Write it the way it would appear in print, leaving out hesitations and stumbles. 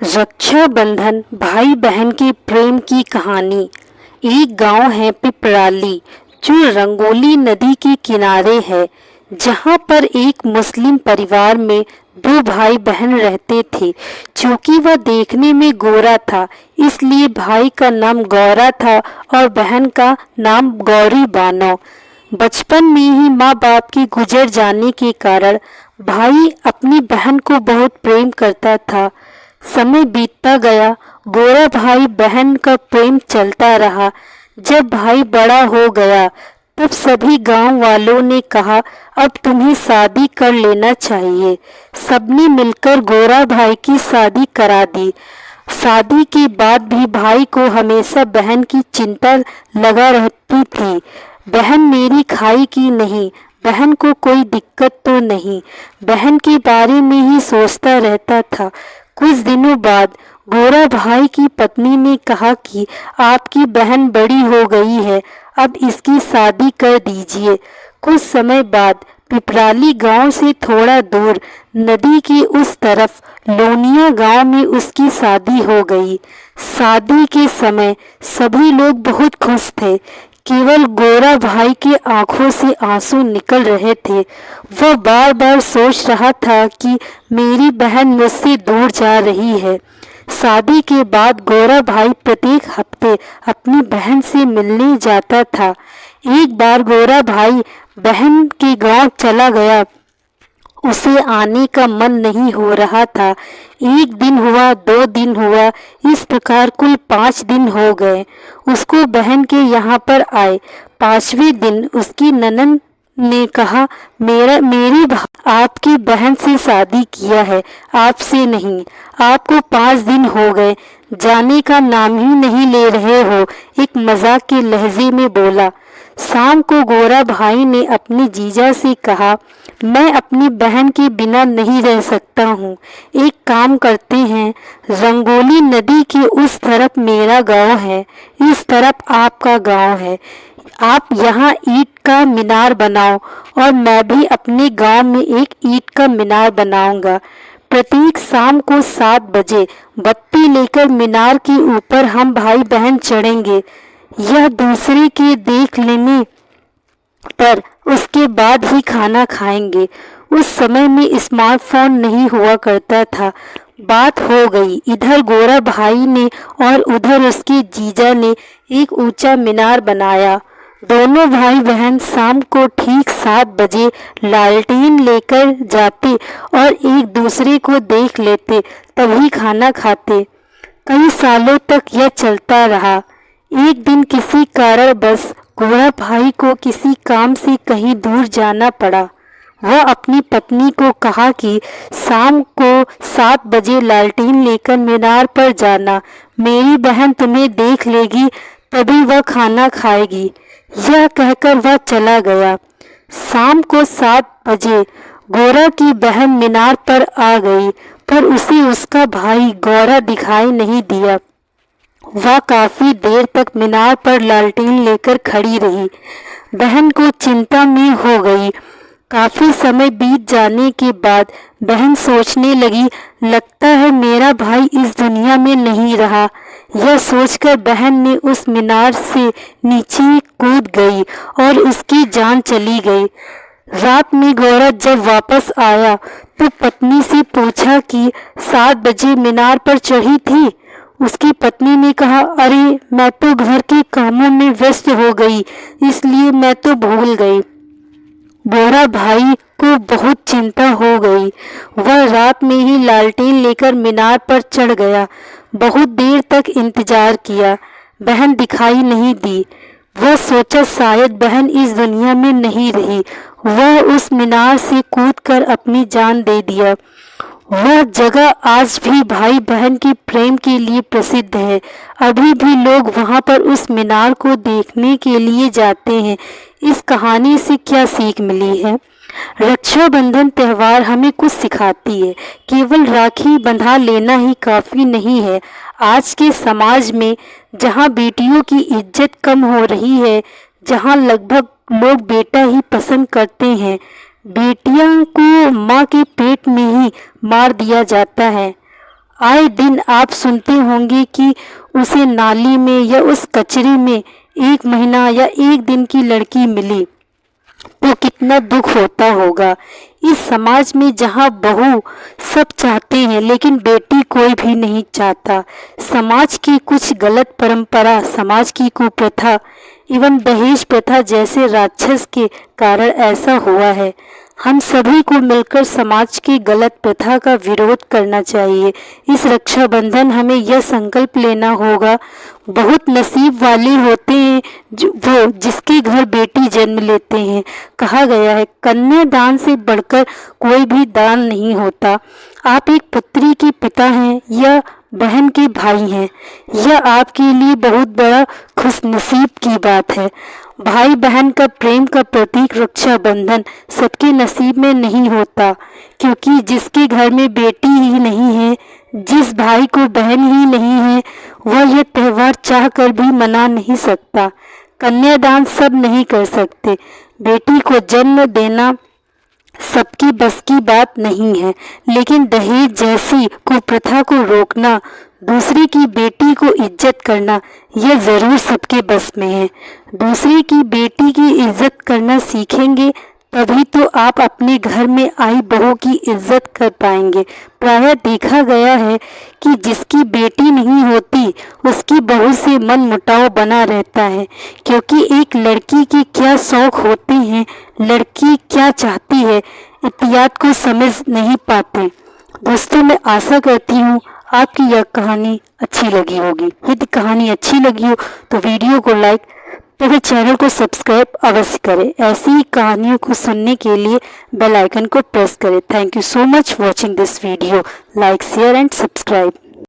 रक्षाबंधन भाई बहन के प्रेम की कहानी। एक गांव है पिपराली जो रंगोली नदी के किनारे है, जहां पर एक मुस्लिम परिवार में दो भाई बहन रहते थे। क्योंकि वह देखने में गोरा था, इसलिए भाई का नाम गौरा था और बहन का नाम गौरी बानो। बचपन में ही माँ बाप के गुजर जाने के कारण भाई अपनी बहन को बहुत प्रेम करता था। समय बीतता गया, गोरा भाई बहन का प्रेम चलता रहा। जब भाई बड़ा हो गया तब सभी गांव वालों ने कहा अब तुम्हें शादी कर लेना चाहिए। सबने मिलकर गोरा भाई की शादी करा दी। शादी के बाद भी भाई को हमेशा बहन की चिंता लगा रहती थी। बहन मेरी खाई की नहीं, बहन को कोई दिक्कत तो नहीं, बहन के बारे में ही सोचता रहता था। कुछ दिनों बाद गोरा भाई की पत्नी ने कहा कि आपकी बहन बड़ी हो गई है, अब इसकी शादी कर दीजिए। कुछ समय बाद पिपराली गांव से थोड़ा दूर नदी के उस तरफ लोनिया गांव में उसकी शादी हो गई। शादी के समय सभी लोग बहुत खुश थे। केवल गोरा भाई के आंखों से आंसू निकल रहे थे। वह बार बार सोच रहा था कि मेरी बहन मुझसे दूर जा रही है। शादी के बाद गोरा भाई प्रत्येक हफ्ते अपनी बहन से मिलने जाता था। एक बार गोरा भाई बहन के गांव चला गया। उसे आने का मन नहीं हो रहा था। एक दिन हुआ, 2 दिन हुआ, इस प्रकार कुल 5 दिन हो गए उसको बहन के यहाँ पर आए। 5वें दिन उसकी ननद ने कहा मेरी आपकी बहन से शादी किया है, आपसे नहीं। आपको 5 दिन हो गए, जाने का नाम ही नहीं ले रहे हो, एक मजाक के लहजे में बोला। शाम को गोरा भाई ने अपने जीजा से कहा मैं अपनी बहन के बिना नहीं रह सकता हूँ। एक काम करते हैं, रंगोली नदी के उस तरफ मेरा गांव है, इस तरफ आपका गांव है। आप यहाँ ईंट का मीनार बनाओ और मैं भी अपने गांव में एक ईंट का मीनार बनाऊंगा। प्रत्येक शाम को 7 बजे बत्ती लेकर मीनार के ऊपर हम भाई बहन चढ़ेंगे। यह दूसरे के देख लेने पर उसके बाद ही खाना खाएंगे। उस समय में स्मार्टफोन नहीं हुआ करता था। बात हो गई, इधर गोरा भाई ने और उधर उसके जीजा ने एक ऊंचा मीनार बनाया। दोनों भाई बहन शाम को ठीक 7 बजे लालटेन लेकर जाते और एक दूसरे को देख लेते, तभी खाना खाते। कई सालों तक यह चलता रहा। एक दिन किसी कारणवश गोरा भाई को किसी काम से कहीं दूर जाना पड़ा। वह अपनी पत्नी को कहा कि शाम को 7 बजे लालटेन लेकर मीनार पर जाना, मेरी बहन तुम्हें देख लेगी तभी वह खाना खाएगी। यह कहकर वह चला गया। शाम को 7 बजे गोरा की बहन मीनार पर आ गई, पर उसे उसका भाई गौरा दिखाई नहीं दिया। वह काफी देर तक मीनार पर लालटेन लेकर खड़ी रही। बहन को चिंता में हो गई। काफी समय बीत जाने के बाद बहन सोचने लगी, लगता है मेरा भाई इस दुनिया में नहीं रहा। यह सोचकर बहन ने उस मीनार से नीचे कूद गई और उसकी जान चली गई। रात में गौरा जब वापस आया तो पत्नी से पूछा कि 7 बजे मीनार पर चढ़ी थी। उसकी पत्नी ने कहा, अरे मैं तो घर के कामों में व्यस्त हो गई, इसलिए मैं तो भूल गई। गोरा भाई को बहुत चिंता हो गई। वह रात में ही लालटेन लेकर मीनार पर चढ़ गया। बहुत देर तक इंतजार किया, बहन दिखाई नहीं दी। वह सोचा शायद बहन इस दुनिया में नहीं रही। वह उस मीनार से कूदकर अपनी जान दे दिया। वह जगह आज भी भाई बहन के प्रेम के लिए प्रसिद्ध है। अभी भी लोग वहां पर उस मीनार को देखने के लिए जाते हैं। इस कहानी से क्या सीख मिली है? रक्षाबंधन त्यौहार हमें कुछ सिखाती है। केवल राखी बंधा लेना ही काफी नहीं है। आज के समाज में जहां बेटियों की इज्जत कम हो रही है, जहां लगभग लोग बेटा ही पसंद करते हैं, बेटियों को माँ के पेट में ही मार दिया जाता है। आए दिन आप सुनते होंगे कि उसे नाली में या उस कचरे में 1 महीना या 1 दिन की लड़की मिली, तो कितना दुख होता होगा। इस समाज में जहाँ बहू सब चाहते हैं लेकिन बेटी कोई भी नहीं चाहता। समाज की कुछ गलत परंपरा, समाज की कुप्रथा एवं दहेज प्रथा जैसे राक्षस के कारण ऐसा हुआ है। हम सभी को मिलकर समाज की गलत प्रथा का विरोध करना चाहिए। इस रक्षाबंधन हमें यह संकल्प लेना होगा, बहुत नसीब वाले होते हैं वो जिसके घर बेटी जन्म लेते हैं। कहा गया है कन्यादान से बढ़कर कोई भी दान नहीं होता। आप एक पुत्री के पिता हैं या बहन के भाई हैं, यह आपके लिए बहुत बड़ा खुशनसीब की बात है। भाई बहन का प्रेम का प्रतीक रक्षाबंधन सबके नसीब में नहीं होता, क्योंकि जिसके घर में बेटी ही नहीं है, जिस भाई को बहन ही नहीं है, वह यह त्योहार चाह कर भी मना नहीं सकता। कन्यादान सब नहीं कर सकते। बेटी को जन्म देना सबकी बस की बात नहीं है, लेकिन दहेज जैसी कुप्रथा को रोकना, दूसरे की बेटी को इज्जत करना, यह जरूर सबके बस में है। दूसरे की बेटी की इज्जत करना सीखेंगे तभी तो आप अपने घर में आई बहू की इज्जत कर पाएंगे। प्रायः देखा गया है कि जिसकी बेटी नहीं होती उसकी बहू से मन मुटाव बना रहता है, क्योंकि एक लड़की के क्या शौक होते हैं, लड़की क्या चाहती है, इत्यादि को समझ नहीं पाते। दोस्तों, मैं आशा करती हूँ आपकी यह कहानी अच्छी लगी होगी। यदि कहानी अच्छी लगी हो तो वीडियो को लाइक तथा चैनल को सब्सक्राइब अवश्य करें। ऐसी ही कहानियों को सुनने के लिए बेल आइकन को प्रेस करें। Thank you so much watching this video. Like, share and subscribe.